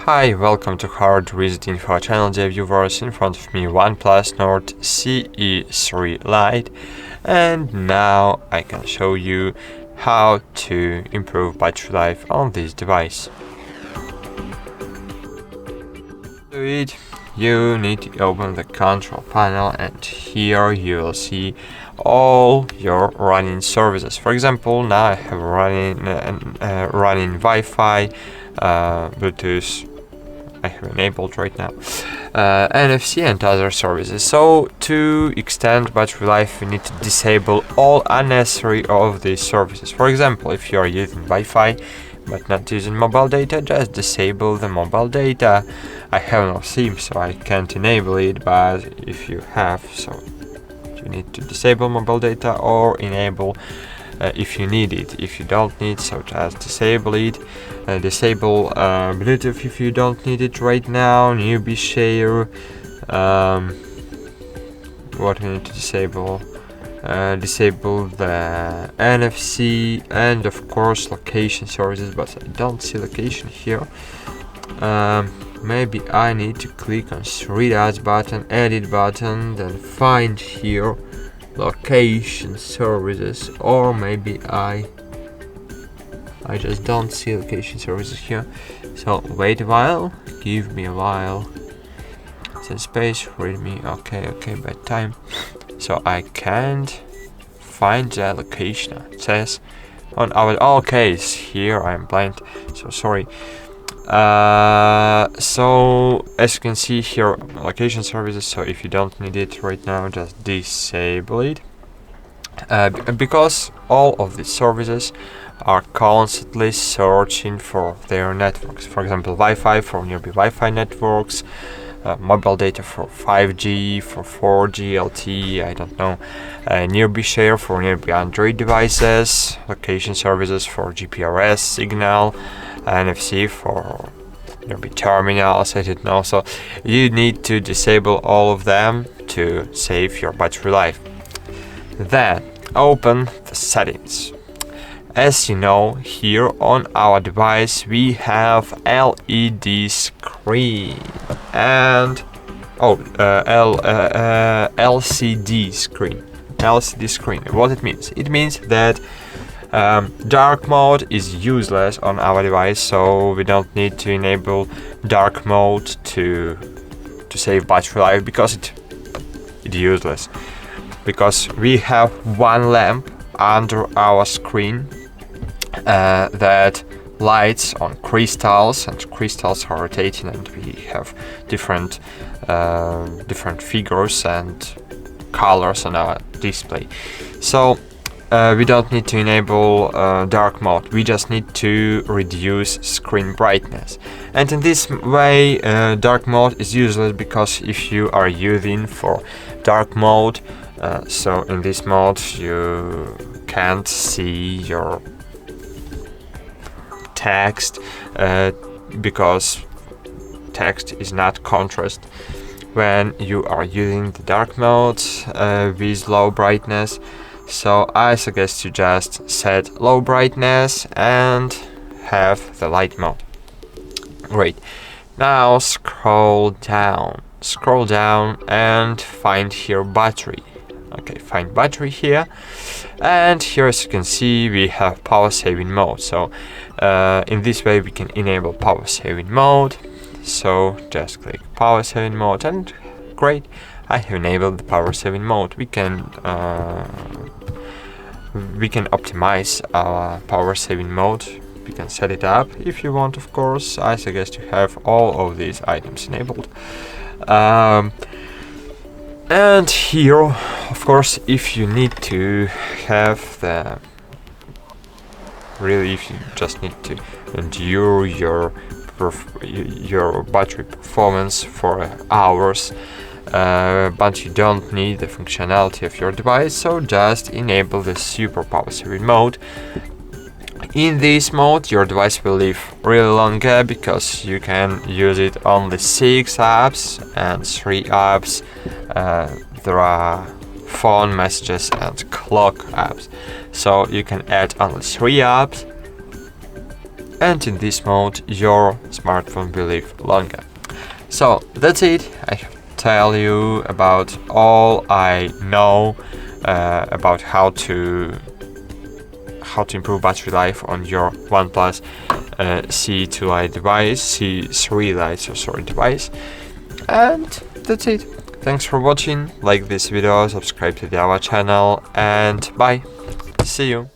Hi, welcome to HardReset.Info channel, dear viewers. In front of me OnePlus Nord CE 3 Lite, and now I can show you how to improve battery life on this device. To do it, you need to open the control panel, and here you will see all your running services. For example, now I have running Wi-Fi, Bluetooth I have enabled right now, NFC and other services. So to extend battery life, we need to disable all unnecessary of these services. For example, if you are using Wi-Fi but not using mobile data, just disable the mobile data. I have no SIM, so I can't enable it, but if you have, so you need to disable mobile data or enable if you need it. If you don't need, so just disable it. Disable Bluetooth if you don't need it right now. Newbie share. What we need to disable? Disable the NFC and of course location services, but I don't see location here. Maybe I need to click on three dots button, edit button, then find here location services, or maybe I just don't see location services here. So wait a while, give me a while. Some space, read me. Okay, bedtime. So I can't find the location. It says on our case here I'm blind, so sorry. So as you can see here, location services, so if you don't need it right now, just disable it, because all of these services are constantly searching for their networks. For example, Wi-Fi for nearby Wi-Fi networks, mobile data for 5G, for 4G, LTE, I don't know, nearby share for nearby Android devices, location services for GPRS signal, NFC for nearby terminals, I don't know. So you need to disable all of them to save your battery life. Then open the settings. As you know, here on our device we have LED screen and LCD screen. LCD screen. What it means? It means that dark mode is useless on our device, so we don't need to enable dark mode to save battery life, because it's useless. Because we have one lamp under our screen that lights on crystals, and crystals are rotating, and we have different figures and colors on our display. So we don't need to enable dark mode, we just need to reduce screen brightness. And in this way dark mode is useless, because if you are using for dark mode, so in this mode you can't see your text, because text is not contrast when you are using the dark mode with low brightness. So I suggest you just set low brightness and have the light mode. Great. Now scroll down and find here battery. Okay, find battery here, and here as you can see we have power saving mode. So in this way we can enable power saving mode. So just click power saving mode, and great, I have enabled the power saving mode. We can optimize our power saving mode. We can set it up if you want, of course. I suggest you have all of these items enabled. And here, of course, if you need to have if you just need to endure your battery performance for hours, but you don't need the functionality of your device, so just enable the super power saving mode. In this mode your device will live really longer, because you can use it only 6 apps and 3 apps. There are phone, messages and clock apps, so you can add only 3 apps and in this mode your smartphone will live longer. So that's it. I tell you about all I know about how to improve battery life on your OnePlus C2 Lite device, C3 Lite device, and that's it. Thanks for watching. Like this video, subscribe to our channel, and bye. See you.